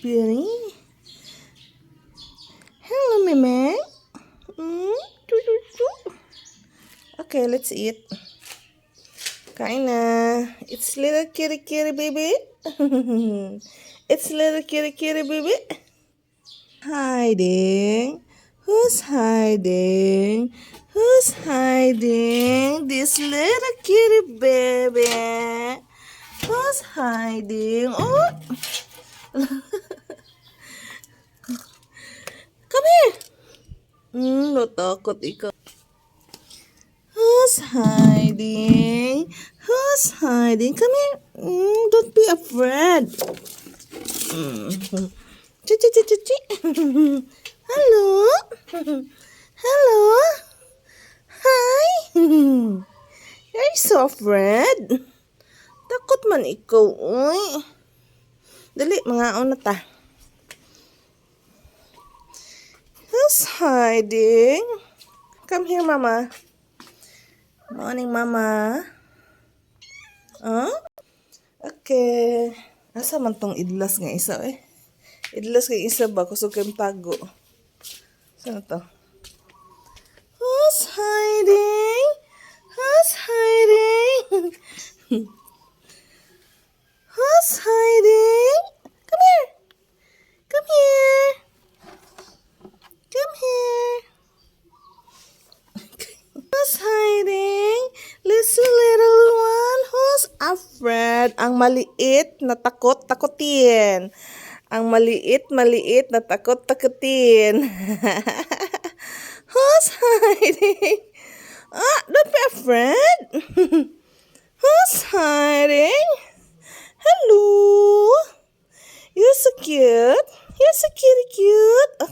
Really? Hello, Meme. Okay, let's eat. Kain na. It's little kitty kitty baby. It's little kitty kitty baby. Hiding. Who's hiding? Who's hiding? This little kitty baby. Who's hiding? Oh! Come here. Natakot ikaw. Who's hiding? Who's hiding? Come here. Don't be afraid. Chi. Hello? Hello? Hi? You're so afraid. Takot man ikaw, uy. Dali, mga na ta. Who's hiding? Come here, Mama. Morning, Mama. Huh? Okay. Asa man tong idlas nga isa, eh? Idlas nga isa ba? Kusog kayong tago. Saan to? Who's hiding? Who's hiding? Who's hiding? Come here. Come here. Come here. Who's hiding? Listen, little one. Who's afraid? Ang maliit na takot-takutin. Ang maliit na takot-takutin. Who's hiding? Don't be afraid. Who's hiding? Hello. You're so cute. You're so cute.